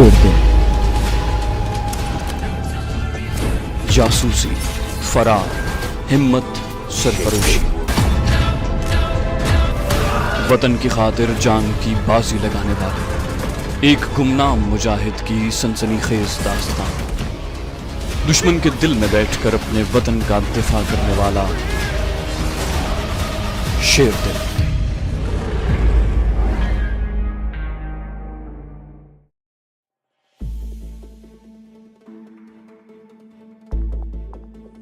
शेर दिल, जासूसी, फरार, हिम्मत, सरफरोशी, वतन की खातिर जान की बाजी लगाने वाले एक गुमनाम मुजाहिद की सनसनीखेज दास्तान। दुश्मन के दिल में बैठकर अपने वतन का दिफा करने वाला शेर दिल।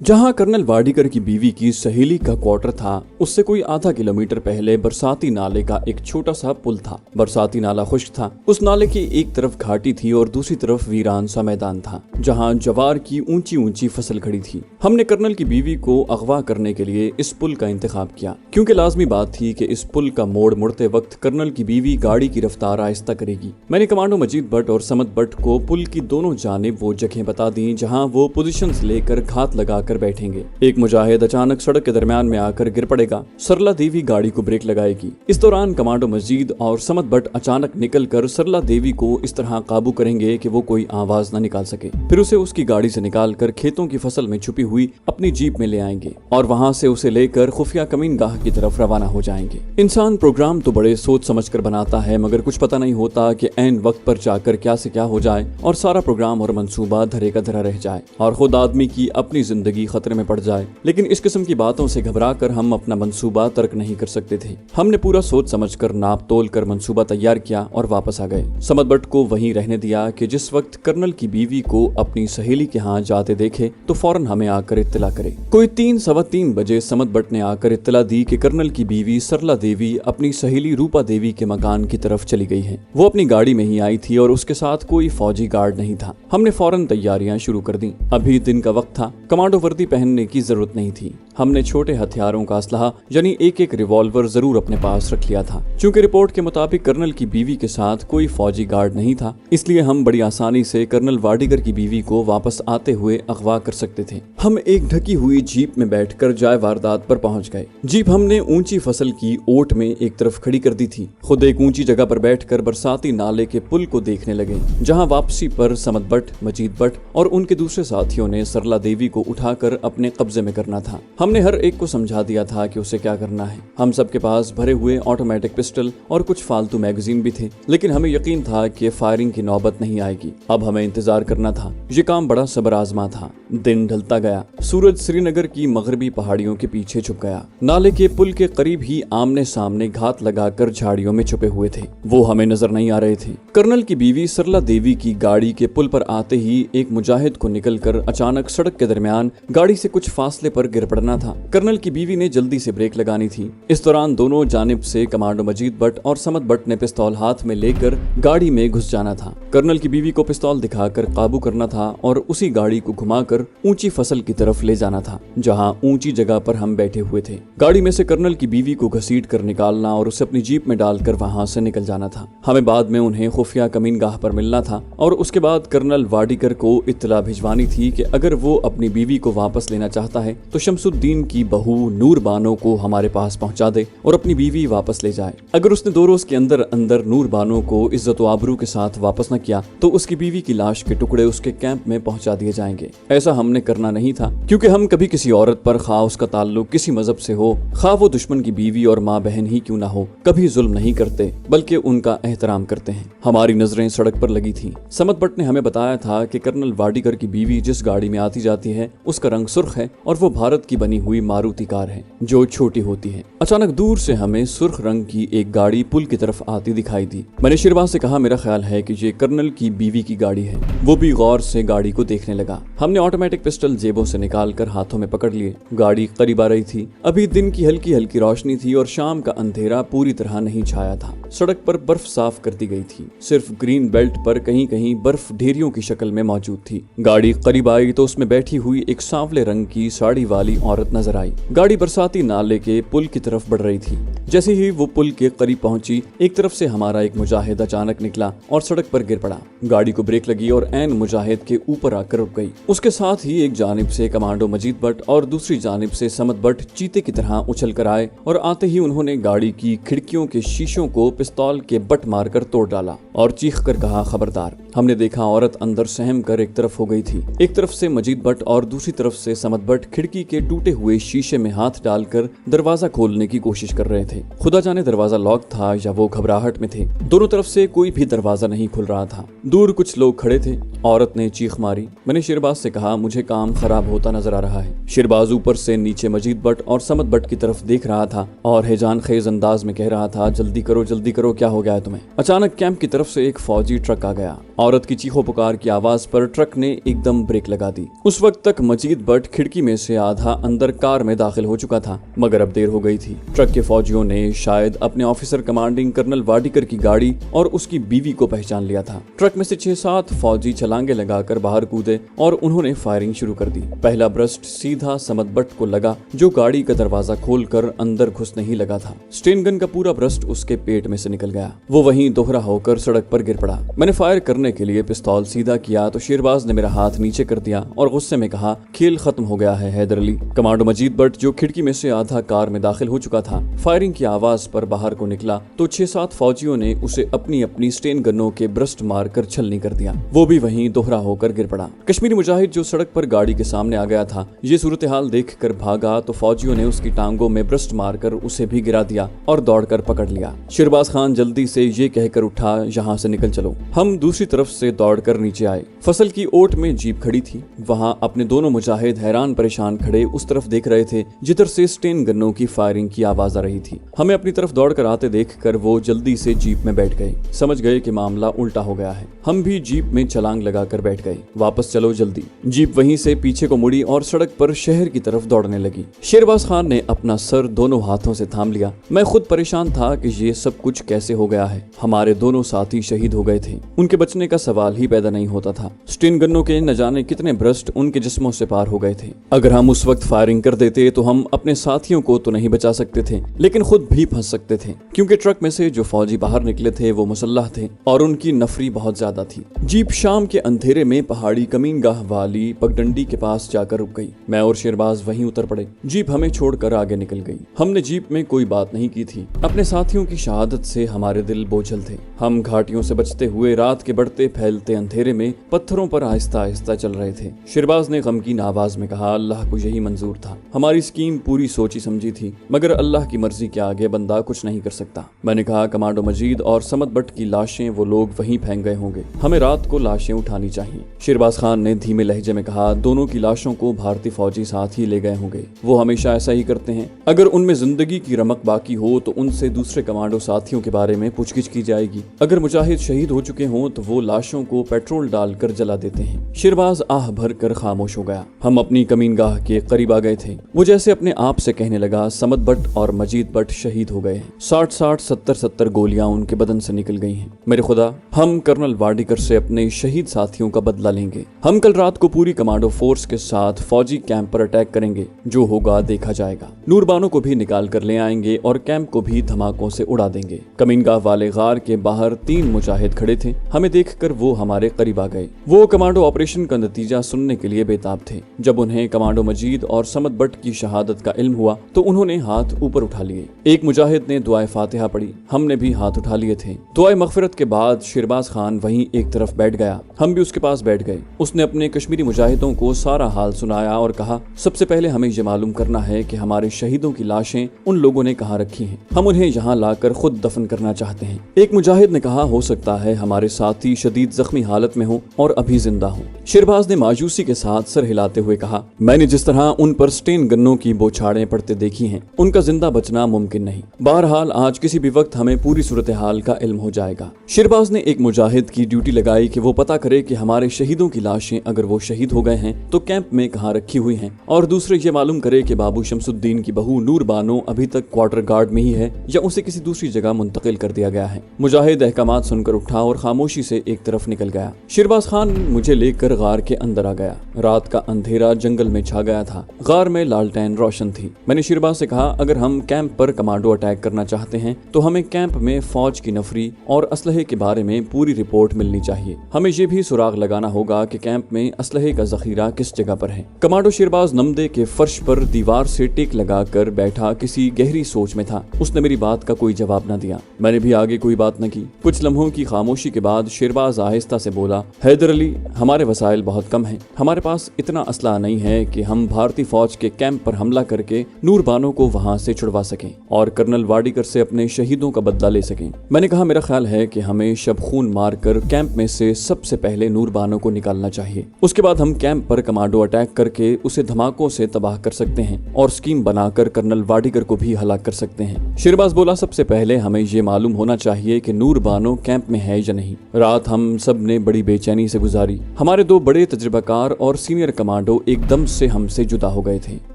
जहां कर्नल वाडीकर की बीवी की सहेली का क्वार्टर था, उससे कोई आधा किलोमीटर पहले बरसाती नाले का एक छोटा सा पुल था। बरसाती नाला खुश्क था। उस नाले की एक तरफ घाटी थी और दूसरी तरफ वीरान सा मैदान था, जहां जवार की ऊंची ऊंची फसल खड़ी थी। हमने कर्नल की बीवी को अगवा करने के लिए इस पुल का इंतखाब किया, क्योंकि लाजमी बात थी कि इस पुल का मोड़ मुड़ते वक्त कर्नल की बीवी गाड़ी की रफ्तार आहिस्ता करेगी। मैंने कमांडो मजीद भट्ट और समद भट्ट को पुल की दोनों जानिब वो जगह बता दी जहाँ वो पोजीशंस लेकर घात लगाकर बैठेंगे। एक मुजाहिद अचानक सड़क के दरमियान में आकर गिर पड़ेगा। सरला देवी गाड़ी को ब्रेक लगाएगी। इस दौरान कमांडो मजीद और समद भट्ट अचानक निकलकर सरला देवी को इस तरह काबू करेंगे कि वो कोई आवाज न निकाल सके। फिर उसे उसकी गाड़ी से निकालकर खेतों की फसल में छुपी हुई अपनी जीप में ले आएंगे और वहां से उसे लेकर खुफिया कमीनगाह की तरफ रवाना हो जाएंगे। इंसान प्रोग्राम तो बड़े सोच समझ कर बनाता है, मगर कुछ पता नहीं होता कि ऐन वक्त पर जाकर क्या से क्या हो जाए और सारा प्रोग्राम और मंसूबा धरे का धरा रह जाए और खुद आदमी की अपनी जिंदगी खतरे में पड़ जाए। लेकिन इस किस्म की बातों से घबराकर हम अपना मंसूबा तर्क नहीं कर सकते थे। हमने पूरा सोच समझकर नाप तोल कर मंसूबा तैयार किया और वापस आ गए। समद भट्ट को वहीं रहने दिया कि जिस वक्त कर्नल की बीवी को अपनी सहेली के यहाँ जाते देखे तो फौरन हमें आकर इत्तला करे। कोई 3-3:15 बजे समद भट्ट ने आकर इत्तला दी कि कर्नल की बीवी सरला देवी अपनी सहेली रूपा देवी के मकान की तरफ चली गई है। वो अपनी गाड़ी में ही आई थी और उसके साथ कोई फौजी गार्ड नहीं था। हमने फौरन तैयारियां शुरू कर दी। अभी दिन का वक्त था, कमांडो वर्दी पहनने की जरूरत नहीं थी। हमने छोटे हथियारों का असलहा यानी एक रिवॉल्वर जरूर अपने पास रख लिया था। चूंकि रिपोर्ट के मुताबिक कर्नल की बीवी के साथ कोई फौजी गार्ड नहीं था, इसलिए हम बड़ी आसानी से कर्नल वाडीकर की बीवी को वापस आते हुए अगवा कर सकते थे। हम एक ढकी हुई जीप में बैठकर जाए वारदात पर पहुंच गए। जीप हमने ऊंची फसल की ओट में एक तरफ खड़ी कर दी थी। खुद एक ऊंची जगह पर बैठकर बरसाती नाले के पुल को देखने लगे, जहां वापसी पर समद भट्ट, मजीद भट्ट और उनके दूसरे साथियों ने सरला देवी को उठाकर अपने कब्जे में करना था। हमने हर एक को समझा दिया था कि उसे क्या करना है। हम सबके पास भरे हुए ऑटोमेटिक पिस्टल और कुछ फालतू मैगजीन भी थे, लेकिन हमें यकीन था कि फायरिंग की नौबत नहीं आएगी। अब हमें इंतजार करना था। ये काम बड़ा सब्र आजमा था। दिन ढलता गया। सूरज श्रीनगर की मगरबी पहाड़ियों के पीछे छुप गया। नाले के पुल के करीब ही आमने सामने घात लगाकर झाड़ियों में छुपे हुए थे। वो हमें नजर नहीं आ रहे थे। कर्नल की बीवी सरला देवी की गाड़ी के पुल पर आते ही एक मुजाहिद को निकलकर अचानक सड़क के दरमियान गाड़ी से कुछ फासले पर गिर पड़ना था। कर्नल की बीवी ने जल्दी से ब्रेक लगानी थी। इस दौरान दोनों जानिब से कमांडो मजीद भट्ट और समद भट्ट ने पिस्तौल हाथ में लेकर गाड़ी में घुस जाना था। कर्नल की बीवी को पिस्तौल दिखाकर काबू करना था और उसी गाड़ी को घुमाकर ऊंची फसल की तरफ ले जाना था, जहां ऊंची जगह पर हम बैठे हुए थे। गाड़ी में से कर्नल की बीवी को घसीट कर निकालना और उसे अपनी जीप में डालकर वहां से निकल जाना था। हमें बाद में उन्हें खुफिया कमीनगाह पर मिलना था और उसके बाद कर्नल वाडीकर को इत्तला भिजवानी थी कि अगर वो अपनी बीवी को वापस लेना चाहता है तो शमसुद्दीन की बहू नूर बानो को हमारे पास पहुंचा दे और अपनी बीवी वापस ले जाए। अगर उसने 2 रोज के अंदर अंदर नूर बानो को इज्जत व आबरू के साथ वापस न किया तो उसकी बीवी की लाश के टुकड़े उसके कैंप में पहुंचा दिए जाएंगे। ऐसा हमने करना नहीं था, क्योंकि हम कभी किसी औरत पर, खा उसका ताल्लुक किसी मजहब से हो, खा वो दुश्मन की बीवी और माँ बहन ही क्यों ना हो, कभी जुल्म नहीं करते, बल्कि उनका एहतराम करते हैं। हमारी नजरें सड़क पर लगी थी। समद भट्ट ने हमें बताया था कि कर्नल वाडीकर की बीवी जिस गाड़ी में आती जाती है उसका रंग सुर्ख है और वो भारत की बनी हुई मारुति कार है, जो छोटी होती है। अचानक दूर से हमें सुर्ख रंग की एक गाड़ी पुल की तरफ आती दिखाई दी। मैंने शिरवा से कहा, मेरा ख्याल है कि ये कर्नल की बीवी की गाड़ी है। वो भी गौर से गाड़ी को देखने लगा। हमने ऑटोमेटिक पिस्टल जेबों से निकालकर हाथों में पकड़ लिए। गाड़ी करीब आ रही थी। अभी दिन की हल्की हल्की रोशनी थी और शाम का अंधेरा पूरी तरह नहीं छाया था। सड़क पर बर्फ साफ कर दी गई थी। सिर्फ ग्रीन बेल्ट पर कहीं कहीं बर्फ ढेरियों की शक्ल में मौजूद थी। गाड़ी करीब आई तो उसमें बैठी हुई एक सांवले रंग की साड़ी वाली औरत नजर आई। गाड़ी बरसाती नाले के पुल की तरफ बढ़ रही थी। जैसे ही वो पुल के करीब पहुंची, एक तरफ से हमारा एक मुजाहिद अचानक निकला और सड़क पर गिर पड़ा। गाड़ी को ब्रेक लगी और ऐन मुजाहिद के ऊपर आकर रुक गई। उसके साथ ही एक जानिब से कमांडो मजीद भट्ट और दूसरी जानिब से समद भट्ट चीते की तरह उछल कर आए और आते ही उन्होंने गाड़ी की खिड़कियों के शीशों को पिस्तौल के बट मारकर तोड़ डाला और चीख कर कहा, खबरदार। हमने देखा औरत अंदर सहम कर एक तरफ हो गई थी। एक तरफ से मजीद भट्ट और दूसरी तरफ से समद भट्ट खिड़की के टूटे हुए शीशे में हाथ डालकर दरवाजा खोलने की कोशिश कर रहे थे। खुदा जाने दरवाजा लॉक था या वो घबराहट में थे। दोनों तरफ से कोई भी दरवाजा नहीं खुल रहा था। दूर कुछ लोग खड़े थे। औरत ने चीख मारी। मैंने शेरबाज से कहा, मुझे काम खराब होता नजर आ रहा है। शेरबाज ऊपर से नीचे मजीद भट्ट और समद भट्ट की तरफ देख रहा था और हैजान खेज अंदाज में कह रहा था, जल्दी करो, क्या हो गया है तुम्हें? अचानक कैंप की तरफ से एक फौजी ट्रक आ गया। औरत की चीखों पुकार की आवाज पर ट्रक ने एकदम ब्रेक लगा दी। उस वक्त तक मजीद भट्ट खिड़की में से आधा अंदर कार में दाखिल हो चुका था, मगर अब देर हो गई थी। ट्रक के फौजियों ने शायद अपने ऑफिसर कमांडिंग कर्नल वाडिकर की गाड़ी और उसकी बीवी को पहचान लिया था। ट्रक में से 6-7 फौजी छलांगे लगाकर बाहर कूदे और उन्होंने फायरिंग शुरू कर दी। पहला ब्रस्ट सीधा समद भट्ट को लगा, जो गाड़ी का दरवाजा खोलकर अंदर घुसने ही लगा था। स्टेन गन का पूरा ब्रस्ट उसके पेट में से निकल गया। वो वहीं दोहरा होकर सड़क पर गिर पड़ा। मैंने फायर करने के लिए पिस्तौल सीधा किया तो शेरबाज ने मेरा हाथ नीचे कर दिया और गुस्से में कहा, खेल खत्म हो गया है हैदर अली। कमांडो मजीद भट्ट, जो खिड़की में से आधा कार में दाखिल हो चुका था, फायरिंग की आवाज पर बाहर को निकला तो 6-7 फौजियों ने उसे अपनी अपनी स्टेन गनों के ब्रस्ट मारकर छलनी कर दिया। वो भी वहीं दोहरा होकर गिर पड़ा। कश्मीरी मुजाहिद, जो सड़क पर गाड़ी के सामने आ गया था, ये सूरत हाल देख कर भागा तो फौजियों ने उसकी टांगों में ब्रस्ट मारकर उसे भी गिरा दिया और दौड़कर पकड़ लिया। शेरबाज खान जल्दी से ये कहकर उठा, यहाँ से निकल चलो। हम दूसरी तरफ से दौड़कर नीचे आए। फसल की ओट में जीप खड़ी थी। वहां अपने दोनों मुजाहिद हैरान परेशान खड़े उस तरफ देख रहे थे जिधर से स्टेन गन्नों की फायरिंग की आवाज आ रही थी। हमें अपनी तरफ दौड़कर आते देखकर वो जल्दी से जीप में बैठ गए। समझ गए कि मामला उल्टा हो गया है। हम भी जीप में छलांग लगाकर बैठ गए। वापस चलो जल्दी। जीप वहीं से पीछे को मुड़ी और सड़क पर शहर की तरफ दौड़ने लगी। शेरबाज खान ने अपना सर दोनों हाथों से थाम लिया। मैं खुद परेशान था कि ये सब कुछ कैसे हो गया है। हमारे दोनों साथी शहीद हो गए थे, उनके बचने का सवाल ही पैदा नहीं होता था। स्टेन गन्नों के न जाने कितने ब्रस्ट उनके जिस्मों से पार हो गए थे। अगर हम उस वक्त फायरिंग कर देते तो हम अपने साथियों को तो नहीं बचा सकते थे, लेकिन खुद भी फंस सकते थे, क्योंकि ट्रक में से जो फौजी बाहर निकले थे वो मुसल्लह थे और उनकी नफरी बहुत ज्यादा थी। जीप शाम के अंधेरे में पहाड़ी कमीनगाह वाली पगडंडी के पास जाकर रुक गई। मैं और शेरबाज वहीं उतर पड़े। जीप हमें छोड़कर आगे निकल गई। हमने जीप में कोई बात नहीं की थी। अपने साथियों की शहादत से हमारे दिल बोझल थे। हम घाटियों से बचते हुए रात के बढ़ते फैलते अंधेरे में पत्थरों पर आहिस्ता आहिस्ता चल रहे थे। शेरबाज ने गमगीन आवाज में कहा, अल्लाह को यही मंजूर था। हमारी स्कीम पूरी सोची समझी थी, मगर अल्लाह की मर्जी के आगे बंदा कुछ नहीं कर सकता। मैंने कहा, कमांडो मजीद और समद भट्ट की लाशें वो लोग वहीं फेंक गए होंगे। हमें रात को लाशें उठानी चाहिए। शेरबाज खान ने धीमे लहजे में कहा, दोनों की लाशों को भारतीय फौजी साथ ही ले गए होंगे। वो हमेशा ऐसा ही करते हैं। अगर उनमें जिंदगी की रमक बाकी हो तो उनसे दूसरे कमांडो साथियों के बारे में पूछगिछ की जाएगी। अगर मुजाहिद शहीद हो चुके हों तो वो लाशों को पेट्रोल डालकर जला देते हैं। शेरबाज आह भर कर खामोश हो गया। हम अपनी कमीनगाह के करीब आ गए थे। वो जैसे अपने आप से कहने लगा, समद भट्ट और मजीद भट्ट शहीद हो गए हैं। 60-60, 70-70 गोलियां उनके बदन से निकल गई हैं। मेरे खुदा, हम कर्नल वाडिकर से अपने शहीद साथियों का बदला लेंगे। हम कल रात को पूरी कमांडो फोर्स के साथ फौजी कैंप पर अटैक करेंगे। जो होगा देखा जाएगा। नूरबानों को भी निकाल कर ले आएंगे और कैंप को भी धमाकों से उड़ा देंगे। कमीनगाह वाले गार के बाहर 3 मुजाहिद खड़े थे। हमें देखकर वो हमारे करीब आ गए। वो कमांडो ऑपरेशन का नतीजा सुनने के लिए बेताब थे। जब उन्हें कमांडो मजीद और समद भट्ट की शहादत का इल्म हुआ तो उन्होंने हाथ ऊपर उठा लिए। एक मुजाहिद ने दुआए फातिहा पढ़ी। हमने भी हाथ उठा लिए थे। दुआए मगफिरत के बाद शेरबाज खान वहीं एक तरफ बैठ गया। हम भी उसके पास बैठ गए। उसने अपने कश्मीरी मुजाहिदों को सारा हाल सुनाया और कहा, सबसे पहले हमें ये मालूम करना है कि हमारे शहीदों की लाशें उन लोगों ने कहाँ रखी हैं। हम उन्हें यहाँ लाकर खुद दफन करना चाहते हैं। एक मुजाहिद ने कहा, हो सकता है हमारे साथी शदीद जख्मी हालत में हो और अभी जिंदा हो। शेरबाज ने मायूसी के साथ सर हिलाते हुए कहा, मैंने जिस तरह उन पर स्टेन गन्नों की बौछारें पड़ते देखी हैं, उनका जिंदा बचना मुमकिन नहीं। बहरहाल आज किसी भी वक्त हमें पूरी सूरत हाल का इल्म हो जाएगा। शेरबाज ने एक मुजाहिद की ड्यूटी लगाई कि वो पता करे कि हमारे शहीदों की लाशें अगर वो शहीद हो गए हैं तो कैंप में कहाँ रखी हुई हैं, और दूसरे ये मालूम करे कि बाबू शमसुद्दीन की बहू नूर बानो अभी तक क्वार्टर गार्ड में ही है या उसे किसी दूसरी जगह मुंतकिल कर दिया गया है। मुजाहिद अहकामात सुनकर उठा और खामोशी से एक तरफ निकल गया। शेरबाज खान मुझे लेकर गार के अंदर आ गया। रात का अंधेरा जंगल में छा गया था। गार में लालटेन रोशन थी। मैंने शेरबाज से कहा, अगर हम कैंप पर कमांडो अटैक करना चाहते हैं तो हमें कैंप में फौज की नफरी और असलहे के बारे में पूरी रिपोर्ट मिलनी चाहिए। हमें ये भी सुराग लगाना होगा कि कैंप में असलहे का जखीरा किस जगह पर है। कमांडो शेरबाज नमदे के फर्श पर दीवार से टेक लगाकर बैठा किसी गहरी सोच में था। उसने मेरी बात का कोई जवाब न दिया। मैंने भी आगे कोई बात न की। कुछ लम्हों की खामोशी के बाद शेरबाज आहिस्ता से बोला, हैदर अली, हमारे वसाइल बहुत कम हैं। हमारे पास इतना असला नहीं है कि हम भारतीय फौज के कैंप पर हमला करके नूर बानो को वहां से छुड़वा सकें और कर्नल वाडीकर से अपने शहीदों का बदला ले सकें। मैंने कहा, मेरा ख्याल है कि हमें शब खून मारकर कैंप में से सबसे पहले नूर बानो को निकालना चाहिए। उसके बाद हम कैंप पर कमांडो अटैक करके उसे धमाकों से तबाह कर सकते हैं और स्कीम बनाकर कर्नल वाडीकर को भी हलाक कर सकते हैं। शेरबाज बोला, सबसे पहले हमें ये मालूम होना चाहिए कि नूर बानो कैंप में है या नहीं। रात हम सब ने बड़ी बेचैनी से गुजारी। हमारे दो बड़े तजुर्बाकार और सीनियर कमांडो एकदम से हमसे जुदा हो गए थे।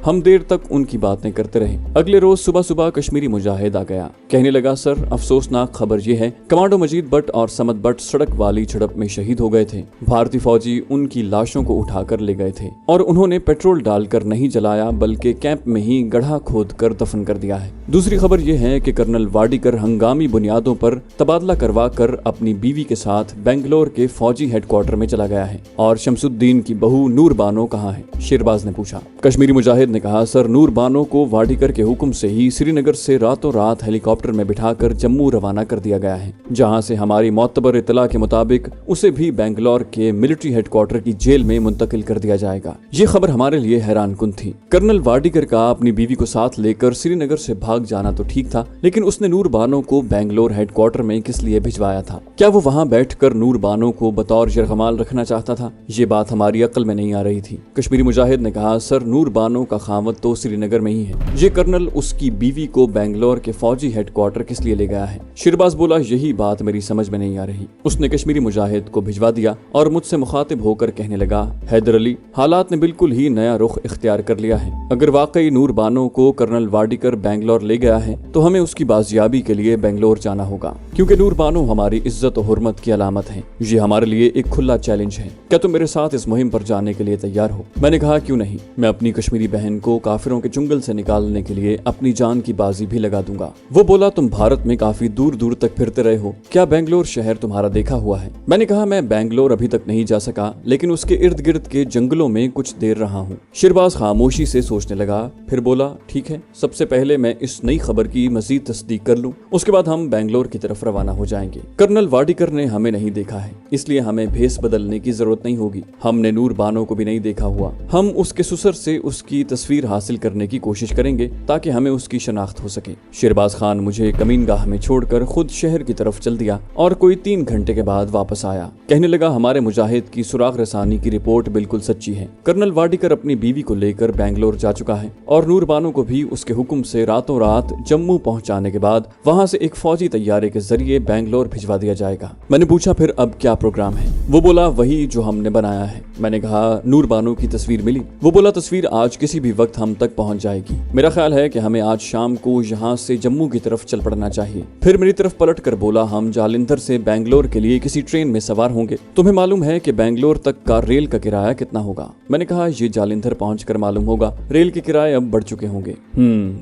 हम देर तक उनकी बातें करते रहे। अगले रोज सुबह सुबह कश्मीरी मुजाहिद आ गया। कहने लगा, सर, अफसोसनाक खबर यह है, कमांडो मजीद भट्ट और समद भट्ट सड़क वाली झड़प में शहीद हो गए थे। भारतीय फौजी उनकी लाशों को उठाकर ले गए थे और उन्होंने पेट्रोल डालकर नहीं जलाया बल्कि कैंप में ही गड्ढा खोद कर दफन कर दिया है। दूसरी खबर यह है कि कर्नल वाडीकर हंगामी बुनियादों पर तबादला करवा कर अपनी बीवी के साथ बेंगलोर के फौजी हेडक्वार्टर में चला गया है। और शमसुद्दीन की बहू नूर बानो कहाँ है? शेरबाज ने पूछा। कश्मीरी मुजाहिद ने कहा, सर, नूर बानो को वाडीकर के हुक्म से ही श्रीनगर से रातों रात हेलीकॉप्टर में बिठाकर जम्मू रवाना कर दिया गया है, जहां से हमारी मोतबर इतला के मुताबिक उसे भी बेंगलोर के मिलिट्री हेडक्वार्टर की जेल में मुंतकिल कर दिया जाएगा। ये खबर हमारे लिए हैरान कुन थी। कर्नल वाडीकर का अपनी बीवी को साथ लेकर श्रीनगर से भाग जाना तो ठीक था, लेकिन उसने नूर बानो को बेंगलोर हेडक्वार्टर में किस लिए भिजवाया था? क्या वो वहां बैठकर नूर बानो को बतौर यरगमाल रखना चाहता था? ये बात हमारी अक्ल में नहीं आ रही थी। कश्मीरी मुजाहिद ने कहा, सर, नूर बानो का खामद तो श्रीनगर में ही है। ये कर्नल उसकी बीवी को बेंगलोर के फौजी हेडक्वार्टर किस लिए ले गया है? शेरबाज बोला, यही बात मेरी समझ में नहीं आ रही। उसने कश्मीरी मुजाहिद को भिजवा दिया और मुझसे मुखातिब होकर कहने लगा, हैदर अली, हालात ने बिल्कुल ही नया रुख इख्तियार कर लिया है। अगर वाकई नूर बानो को कर्नल वाडीकर बेंगलोर ले गया है तो हमें उसकी बाजियाबी के लिए बेंगलोर जाना होगा, क्योंकि नूर बानो हमारी इज्जत और हुर्मत की अलामत है। ये हमारे लिए एक खुला चैलेंज है। क्या तुम मेरे साथ इस मुहिम पर जाने के लिए तैयार हो? मैंने कहा, क्यों नहीं, मैं अपनी कश्मीरी बहन को काफिरों के चुंगल से निकालने के लिए अपनी जान की बाजी भी लगा दूंगा। वो बोला, तुम भारत में काफी दूर दूर तक फिरते रहे हो, क्या बेंगलोर शहर तुम्हारा देखा हुआ है? मैंने कहा, मैं बेंगलोर अभी तक नहीं जा सका, लेकिन उसके इर्द गिर्द के जंगलों में कुछ देर रहा हूँ। शेरबाज खामोशी से सोचने लगा, फिर बोला, ठीक है, सबसे पहले मैं इस नई खबर की मजीद तस्दीक कर लूं, उसके बाद हम बेंगलोर की तरफ रवाना हो जाएंगे। कर्नल वाडीकर ने हमें नहीं देखा है, इसलिए हमें भेस बदलने की जरूरत नहीं होगी। हमने नूर बानो को भी नहीं देखा हुआ। हम उसके सुसर से उसकी तस्वीर हासिल करने की कोशिश करेंगे ताकि हमें उसकी शनाख्त हो सके। शेरबाज खान मुझे कमीनगाह में छोड़कर खुद शहर की तरफ चल दिया और कोई 3 घंटे के बाद वापस आया। कहने लगा, हमारे मुजाहिद की सुराग रसानी की रिपोर्ट बिल्कुल सच्ची है। कर्नल वाडीकर अपनी बीवी को लेकर बेंगलोर जा चुका है और नूर बानो को भी उसके हुक्म से रातों रात जम्मू पहुंचाने के बाद वहां से एक फौजी तैयारे के जरिए बेंगलोर भिजवा दिया जाएगा। मैंने पूछा, फिर अब क्या प्रोग्राम है? वो बोला, वही जो हमने बनाया है। मैंने कहा, नूर बानो की तस्वीर मिली? वो बोला, तस्वीर आज किसी भी वक्त हम तक पहुंच जाएगी। मेरा ख्याल है कि हमें आज शाम को यहाँ से जम्मू की तरफ चल पड़ना चाहिए। फिर मेरी तरफ पलट कर बोला, हम जालंधर से बेंगलोर के लिए किसी ट्रेन में सवार होंगे। तुम्हें मालूम है कि बेंगलोर तक का रेल का किराया कितना होगा? मैंने कहा, ये जालंधर पहुंचकर मालूम होगा। रेल के किराए अब बढ़ चुके होंगे।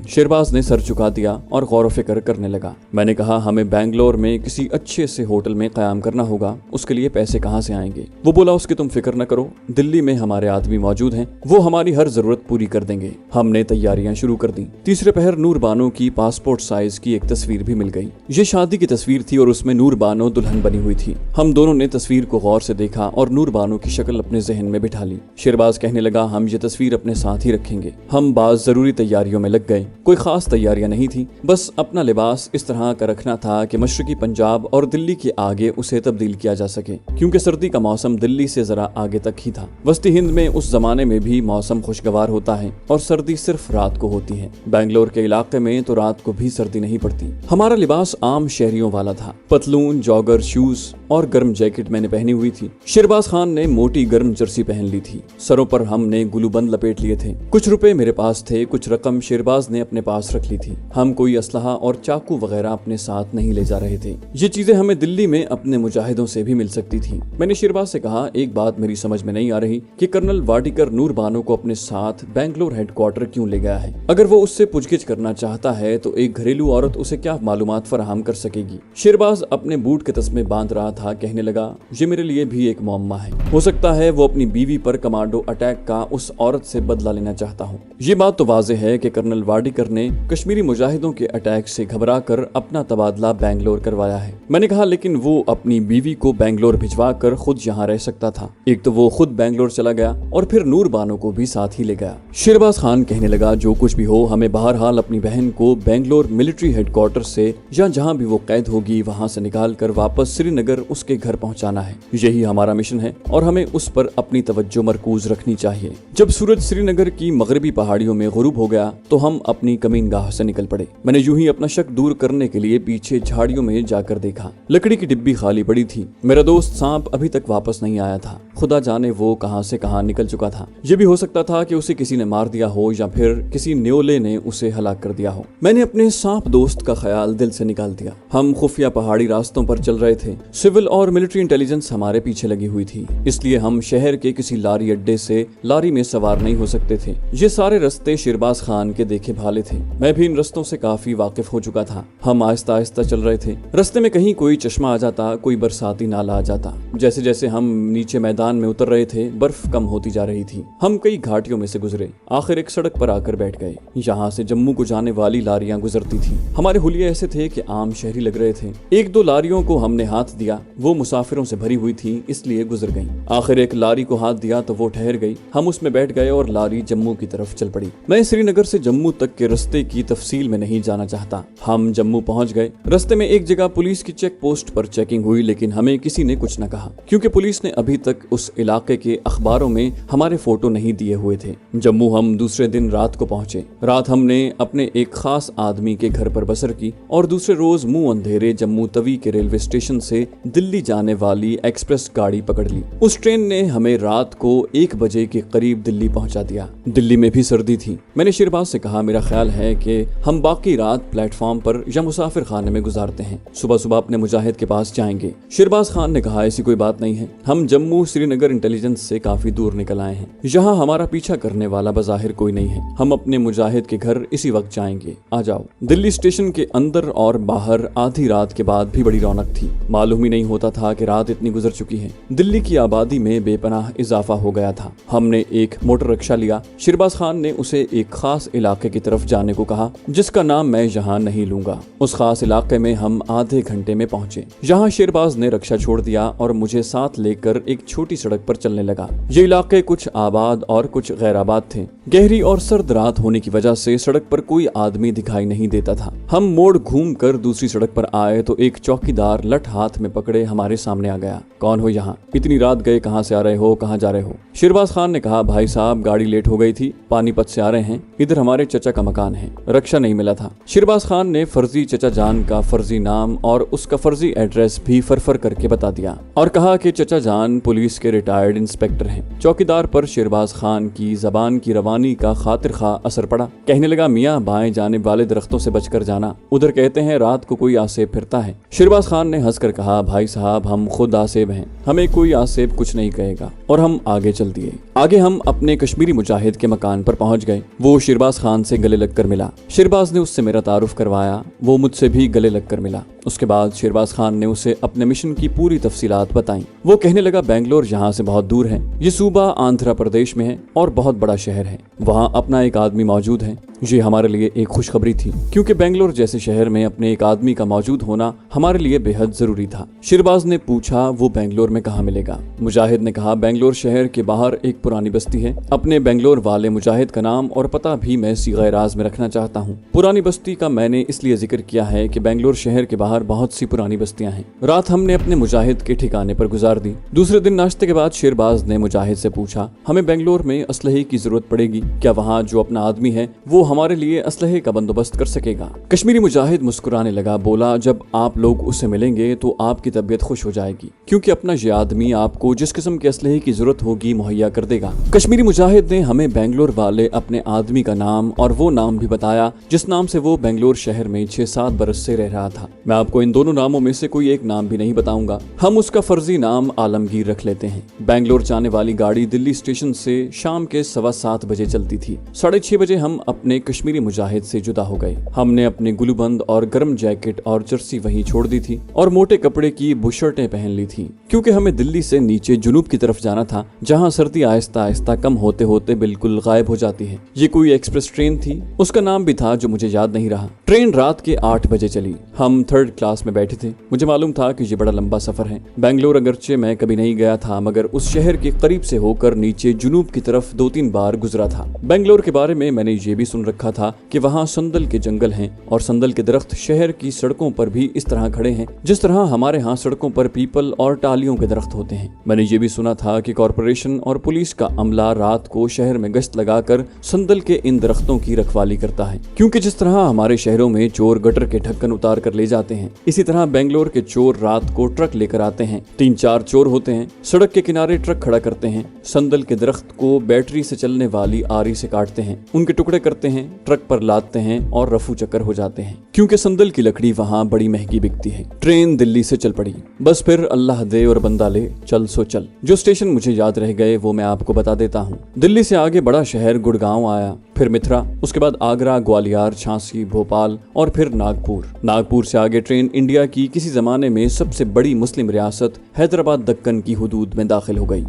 शेरबाज ने सर चुका दिया और गौर फिक्र करने लगा। मैंने कहा, हमें बेंगलोर में किसी अच्छे से होटल में कयाम करना होगा, उसके लिए पैसे कहाँ से आएंगे? वो बोला, उसकी तुम फिक्र न करो, दिल्ली में हमारे आदमी मौजूद हैं, वो हमारी हर जरूरत पूरी कर देंगे। हमने तैयारियां शुरू कर दी। तीसरे पहर नूर बानो की पासपोर्ट साइज की एक तस्वीर भी मिल गई। ये शादी की तस्वीर थी और उसमें नूर बानो दुल्हन बनी हुई थी। हम दोनों ने तस्वीर को गौर से देखा और नूर बानो की शक्ल अपने जहन में बिठा ली। शेरबाज कहने लगा, हम ये तस्वीर अपने साथ ही रखेंगे। हम बाज जरूरी तैयारियों में लग गए। कोई खास तैयारियां नहीं थी, बस अपना लिबास इस तरह का रखना था कि मशरकी पंजाब और दिल्ली के आगे उसे तब्दील किया जा सके, क्योंकि सर्दी का मौसम दिल्ली से जरा आगे तक ही था। वस्ती हिंद में उस जमाने में भी मौसम खुशगवार होता है और सर्दी सिर्फ रात को होती है। बेंगलोर के इलाके में तो रात को भी सर्दी नहीं पड़ती। हमारा लिबास आम शहरियों वाला था। पतलून, जॉगर, शूज और गर्म जैकेट मैंने पहनी हुई थी। शेरबाज खान ने मोटी गर्म जर्सी पहन ली थी। सरों पर हमने गुलूबंद लपेट लिए थे। कुछ रुपए मेरे पास थे, कुछ रकम शेरबाज ने अपने पास रख ली थी। हम कोई असलहा और चाकू वगैरह अपने साथ नहीं ले जा रहे थे। ये चीजें हमें दिल्ली में अपने मुजाहिदों से भी मिल सकती थी। मैंने शिरबाज से कहा, एक बात मेरी समझ में नहीं आ रही कि कर्नल वाडिकर नूर बानो को अपने साथ बेंगलोर हेडक्वार्टर क्यों ले गया है। अगर वो उससे पूछगिछ करना चाहता है तो एक घरेलू औरत उसे क्या मालूमात फराहम कर सकेगी। शिरबाज अपने बूट के तस्मे बांध रहा था। कहने लगा, ये मेरे लिए भी एक मुअम्मा है। हो सकता है वो अपनी बीवी पर कमांडो अटैक का उस औरत से बदला लेना चाहता हूँ। ये बात तो वाज़ेह है कि कर्नल वाडिकर ने कश्मीरी मुजाहिदों के अटैक से घबरा कर अपना तबादला बेंगलोर करवाया है। मैंने कहा, लेकिन वो अपनी बीवी को बेंगलोर भिजवा कर खुद यहाँ रह सकता था। एक तो वो खुद बेंगलोर चला गया और फिर नूर बानो को भी साथ ही ले गया। शिरबाज खान कहने लगा, जो कुछ भी हो, हमें बहरहाल अपनी बहन को बेंगलोर मिलिट्री हेडक्वार्टर से या जहाँ भी वो कैद होगी वहाँ से निकाल कर वापस श्रीनगर उसके घर पहुँचाना है। यही हमारा मिशन है और हमें उस पर अपनी तवज्जो मरकूज रखनी चाहिए। जब सूरज श्रीनगर की मगरबी पहाड़ियों में गुरूब हो गया तो हम अपनी कमीनगाह से निकल पड़े। मैंने यूं ही अपना शक दूर करने के लिए पीछे झाड़ियों में जाकर देखा। लकड़ी की डिब्बी खाली पड़ी थी। मेरा दोस्त सांप अभी तक वापस नहीं आया था। खुदा जाने वो कहां से कहां निकल चुका था। ये भी हो सकता था कि उसे किसी ने मार दिया हो या फिर किसी न्योले ने उसे हलाक कर दिया हो। मैंने अपने सांप दोस्त का ख्याल दिल से निकाल दिया। हम खुफिया पहाड़ी रास्तों पर चल रहे थे। सिविल और मिलिट्री इंटेलिजेंस हमारे पीछे लगी हुई थी, इसलिए हम शहर के किसी लारी अड्डे से लारी में सवार नहीं हो सकते थे। ये सारे रास्ते शिरबाज खान के देखे भाले थे। मैं भी इन रास्तों से काफी वाकिफ हो चुका था। हम आहिस्ता आहिस्ता चल रहे थे। रास्ते में कहीं कोई चश्मा आ जाता, कोई बरसाती नाला आ जाता। जैसे जैसे हम नीचे मैदान में उतर रहे थे, बर्फ कम होती जा रही थी। हम कई घाटियों में से गुजरे, आखिर एक सड़क पर आकर बैठ गए। यहाँ से जम्मू को जाने वाली लारियां गुजरती थी। हमारे हुलिये ऐसे थे कि आम शहरी लग रहे थे। एक दो लारियों को हमने हाथ दिया, वो मुसाफिरों से भरी हुई थी, इसलिए गुजर गई। आखिर एक लारी को हाथ दिया तो वो ठहर गई। हम उसमें बैठ गए और लारी जम्मू की तरफ चल पड़ी। मैं श्रीनगर से जम्मू तक के रास्ते की तफसील में नहीं जाना चाहता। हम जम्मू पहुंच गए। रास्ते में एक जगह पुलिस की चेक पोस्ट पर चेकिंग हुई, लेकिन हमें किसी ने कुछ न कहा, क्योंकि पुलिस ने अभी तक उस इलाके के अखबारों में हमारे फोटो नहीं दिए हुए थे। जम्मू हम दूसरे दिन रात को पहुंचे। रात हमने अपने एक खास आदमी के घर पर बसर की और दूसरे रोज मुंह अंधेरे जम्मू तवी के रेलवे स्टेशन से दिल्ली जाने वाली एक्सप्रेस गाड़ी पकड़ ली। उस ट्रेन ने हमें रात को 1 बजे के करीब दिल्ली पहुंचा दिया। दिल्ली में भी सर्दी थी। मैंने शिरबाज से कहा, मेरा ख्याल है कि हम बाकी रात प्लेटफॉर्म पर या मुसाफिर खाने में गुजारते हैं, सुबह सुबह अपने मुजाहिद के पास जाएंगे। शिरबाज खान ने कहा, ऐसी कोई बात नहीं है। हम जम्मू श्रीनगर इंटेलिजेंस से काफी दूर निकल आए हैं। यहाँ हमारा पीछा करने वाला बज़ाहिर कोई नहीं है। हम अपने मुजाहिद के घर इसी वक्त जाएंगे, आ जाओ। दिल्ली स्टेशन के अंदर और बाहर आधी रात के बाद भी बड़ी रौनक थी। मालूम ही नहीं होता था कि रात इतनी गुजर चुकी है। दिल्ली की आबादी में बेपनाह इजाफा हो गया था। हमने एक मोटर रिक्शा लिया। शिरबाज खान ने उसे एक खास इलाके की तरफ जाने को कहा, जिसका नाम मैं यहाँ नहीं लूंगा। उस खास इलाके में हम आधे घंटे में पहुंचे। यहाँ शिरबाज ने रिक्शा छोड़ दिया और मुझे साथ लेकर एक छोटी सड़क पर चलने लगा। ये इलाके कुछ आबाद और कुछ गैर आबाद थे। गहरी और सर्द रात होने की वजह से सड़क पर कोई आदमी दिखाई नहीं देता था। हम मोड़ घूम कर दूसरी सड़क पर आए तो एक चौकीदार लठ हाथ में पकड़े हमारे सामने आ गया। कौन हो यहाँ? इतनी रात गए, कहाँ से आ रहे हो, कहाँ जा रहे हो? शिरबाज खान ने कहा, भाई साहब गाड़ी लेट हो गई थी, पानीपत से आ रहे हैं, इधर हमारे चचा का मकान है, रिक्शा नहीं मिला था। शिरबाज खान ने फर्जी चचा जान का फर्जी नाम और उसका फर्जी एड्रेस भी फरफर करके बता दिया और कहा कि चचा जान पुलिस के रिटायर्ड इंस्पेक्टर हैं। चौकीदार पर शिरबाज खान की जबान की रवानी का खातिर खा असर पड़ा। कहने लगा, मियाँ बाएं जानिब वाले दरख्तों से बचकर जाना, उधर कहते हैं रात को कोई आसेब फिरता है। शिरबाज खान ने हंसकर कहा, भाई साहब हम खुद आसेब हैं, हमें कोई आसेब कुछ नहीं कहेगा, और हम आगे चल दिए। आगे हम अपने कश्मीरी मुजाहिद के मकान पर पहुंच गए। वो शिरबाज खान से गले लगकर मिला। शिरबाज ने उससे मेरा तारुफ करवाया, वो मुझसे भी गले लगकर मिला। उसके बाद शिरबाज खान ने उसे अपने मिशन की पूरी तफसीलात बताई। वो कहने लगा, बेंगलोर यहाँ से बहुत दूर है, ये सूबा आंध्र प्रदेश में है और बहुत बड़ा शहर है। वहाँ अपना एक आदमी मौजूद है। ये हमारे लिए एक खुशखबरी थी, क्योंकि बेंगलोर जैसे शहर में अपने एक आदमी का मौजूद होना हमारे लिए बेहद जरूरी था। शिरबाज ने पूछा, वो बेंगलोर में कहाँ मिलेगा? मुजाहिद ने कहा, बेंगलोर शहर के बाहर एक पुरानी बस्ती है। अपने बेंगलोर वाले मुजाहिद का नाम और पता भी मैं सीग़े राज में रखना चाहता हूँ। पुरानी बस्ती का मैंने इसलिए जिक्र किया है कि बेंगलोर शहर के बाहर बहुत सी पुरानी बस्तियां हैं। रात हमने अपने मुजाहिद के ठिकाने पर गुजार दी। दूसरे दिन नाश्ते के बाद शिरबाज ने मुजाहिद से पूछा, हमें बेंगलोर में असलहे की जरूरत पड़ेगी क्या? वहाँ जो अपना आदमी है वो हमारे लिए असलहे का बंदोबस्त कर सकेगा? कश्मीरी मुजाहिद मुस्कुराने लगा, बोला, जब आप लोग उससे मिलेंगे तो आपकी तबीयत खुश हो जाएगी, क्योंकि अपना ये आदमी आपको जिस किस्म के असलहे की जरूरत होगी मुहैया कर देगा। कश्मीरी मुजाहिद ने हमें बेंगलोर वाले अपने आदमी का नाम और वो नाम भी बताया जिस नाम से वो बेंगलोर शहर में 6-7 बरस से रह रहा था। मैं आपको इन दोनों नामों में से कोई एक नाम भी नहीं बताऊंगा। हम उसका फर्जी नाम आलमगीर रख लेते हैं। बेंगलोर जाने वाली गाड़ी दिल्ली स्टेशन से शाम के 7:15 बजे चलती थी। 6:30 बजे हम अपने कश्मीरी मुजाहिद से जुदा हो गए। हमने अपने गुलूबंद और गर्म जैकेट और जर्सी वहीं छोड़ दी थी और मोटे कपड़े की बुशर्टें पहन ली थी, क्योंकि हमें दिल्ली से नीचे जुनूब की तरफ जाना था, जहां सर्दी आहिस्ता आहिस्ता कम होते होते बिल्कुल गायब हो जाती है। ये कोई एक्सप्रेस ट्रेन थी, उसका नाम भी था जो मुझे याद नहीं रहा। ट्रेन रात के 8 बजे चली। हम 3rd क्लास में बैठे थे। मुझे मालूम था कि ये बड़ा लंबा सफर है। बेंगलोर अगरचे मैं कभी नहीं गया था, मगर उस शहर के करीब से होकर नीचे जुनूब की तरफ 2-3 बार गुजरा था। बेंगलोर के बारे में मैंने ये भी सुन रखा था कि वहाँ संदल के जंगल हैं और संदल के दरख्त शहर की सड़कों पर भी इस तरह खड़े हैं जिस तरह हमारे यहाँ सड़कों पर पीपल और टालियों के दरख्त होते हैं। मैंने ये भी सुना था कि कॉरपोरेशन और पुलिस का अमला रात को शहर में गश्त लगाकर संदल के इन दरख्तों की रखवाली करता है, क्योंकि जिस तरह हमारे शहरों में चोर गटर के ढक्कन उतार कर ले जाते हैं, इसी तरह बेंगलोर के चोर रात को ट्रक लेकर आते हैं। 3-4 चोर होते हैं, सड़क के किनारे ट्रक खड़ा करते हैं, संदल के दरख्त को बैटरी से चलने वाली आरी से काटते हैं, उनके टुकड़े करते हैं, ट्रक पर लादते हैं और रफू चक्कर हो जाते हैं, क्योंकि संदल की लकड़ी वहाँ बड़ी महंगी बिकती है। ट्रेन दिल्ली से चल पड़ी। बस फिर अल्लाह दे और बंदा ले, चल सो चल। जो स्टेशन मुझे याद रह गए वो मैं आपको बता देता हूँ। दिल्ली से आगे बड़ा शहर गुड़गांव आया, फिर मिथिला, उसके बाद आगरा, ग्वालियर, झांसी, भोपाल और फिर नागपुर। नागपुर से आगे ट्रेन इंडिया की किसी जमाने में सबसे बड़ी मुस्लिम रियासत हैदराबाद दक्कन की हुदूद में दाखिल हो गई।